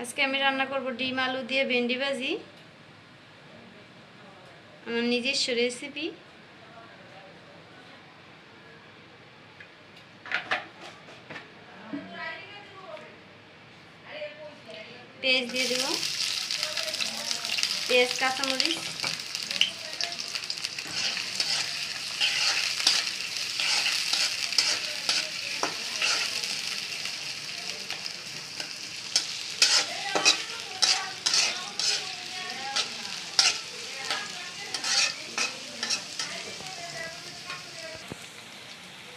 আজকে আমি রান্না করব ডিম আলু দিয়ে ভেন্ডি ভাজি। আমার নিজস্ব রেসিপি। পেঁয়াজ দিয়ে দেব, পেঁয়াজ কাঁচামরিচ,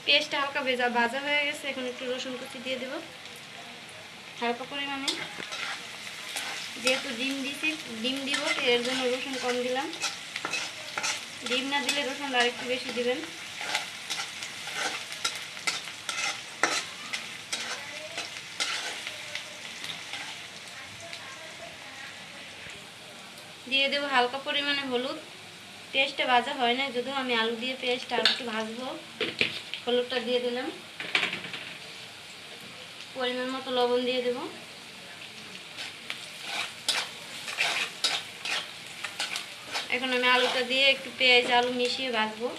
পেঁয়াজটা হালকা ভাজা হয়ে গেছে। এখন একটু রসুন কুচি দিয়ে দেব হালকা পরিমাণে। যেহেতু ডিম দিব এর জন্য রসুন কম দিলাম। ডিম না দিলে রসুন আর একটু বেশি দিবেন। দিয়ে দেবো হালকা পরিমাণে হলুদ। পেঁয়াজটা ভাজা হয় না, যদিও আমি আলু দিয়ে পেঁয়াজটা আর একটু ভাজবো। হলুদটা দিয়ে দিলাম। পরিমাণ মতো লবণ দিয়ে দেব। এখন আমি আলুটা দিয়ে একটু পেঁয়াজ আলু মিশিয়ে ভাজবো।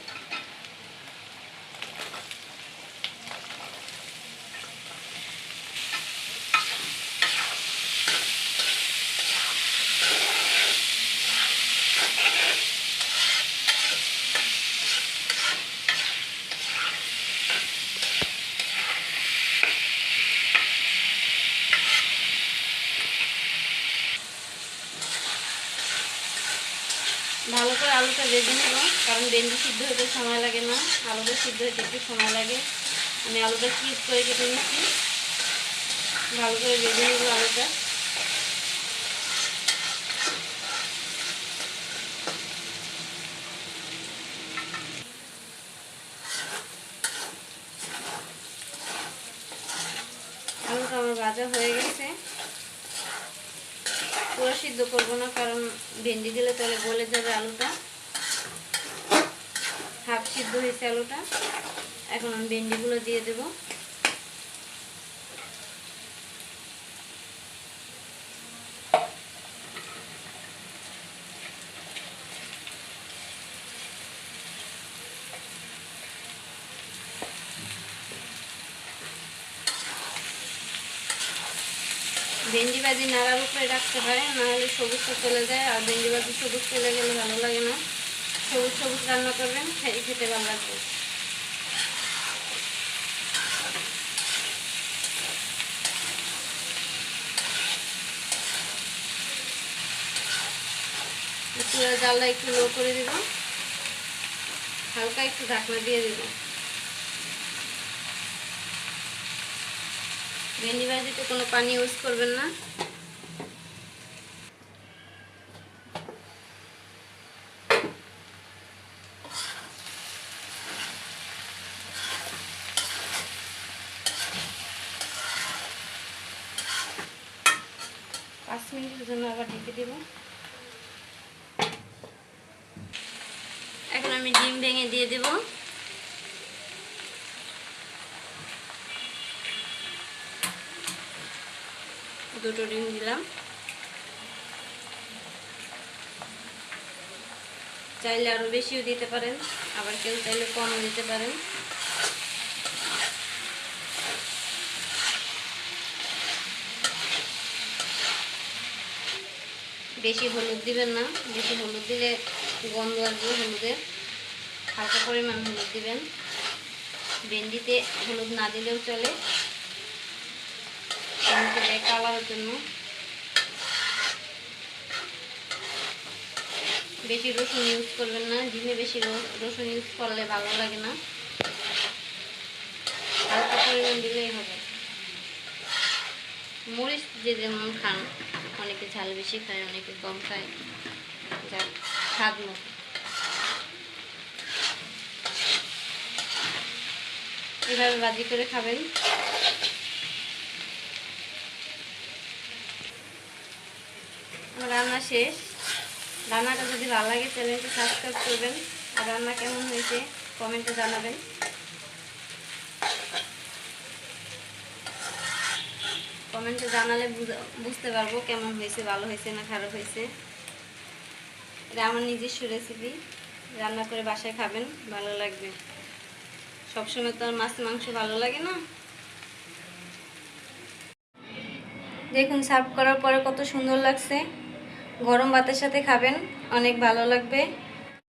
ভালো করে আলুটা ভেজে নেব, কারণ ভেন্ডি সিদ্ধ হতে সময় লাগে না, আলুটা সিদ্ধ হতে একটু সময় লাগে। আমি আলুটা কিউব করে কেটে নিচ্ছি। ভালো করে ভেজে নেব আলুটা। আলুটা আমার ভাজা হয়ে গেছে। পুরো সিদ্ধ করবো না, কারণ ভেন্ডি দিলে তাহলে গলে যাবে আলুটা। হাফ সিদ্ধ হয়েছে আলুটা। এখন আমি ভেন্ডিগুলো দিয়ে দেব। ভেন্ডি ভাজি নাড়ার উপরে রাখতে হয়, নাহলে সবুজটা চলে যায়। আর ভেন্ডি ভাজি সবুজ চলে গেলে ভালো লাগে না। সবুজ সবুজ রান্না করবেন, খেতে ভালো লাগবে। চুলার জালটা একটু লো করে দেব। হালকা একটু ঢাকনা দিয়ে দেব। ভেন্ডি ভাজিতে কোনো পানি ইউজ করবেন না। পাঁচ মিনিটের জন্য আবার ঢেকে দেব। এখন আমি ডিম ভেঙে দিয়ে দেব। দুটো ডিম দিলাম। চাইলে আরো বেশিও দিতে পারেন, আবার কেউ চাইলে কমও দিতে পারেন। বেশি হলুদ দিবেন না, বেশি হলুদ দিলে গন্ধ আসবে হলুদের। হালকা পরিমাণ হলুদ দিবেন। ভেন্ডিতে হলুদ না দিলেও চলে, কালারের জন্য। বেশি রসুন ইউজ করবেন না, ডিমে বেশি রসুন ইউজ করলে ভালো লাগে না। হালকা পরিমাণ দিলেই হবে। মরিচ যে যেমন খান, অনেকে ঝাল বেশি খায়, অনেকে কম খায়, যা স্বাদ মতো। এভাবে ভাজি করে খাবেন। আমার রান্না শেষ। রান্নাটা যদি ভালো লাগে চ্যানেলটি সাবস্ক্রাইব করবেন। আর রান্না কেমন হয়েছে কমেন্টে জানাবেন। কমেন্ট কমেন্টে জানালে বুঝতে পারবো কেমন হয়েছে, ভালো হয়েছে না খারাপ হয়েছে। এটা আমার নিজস্ব রেসিপি, রান্না করে বাসায় খাবেন, ভালো লাগবে। সবসময় তো আর মাছ মাংস ভালো লাগে না। দেখুন সার্ভ করার পরে কত সুন্দর লাগছে। গরম ভাতের সাথে খাবেন, অনেক ভালো লাগবে।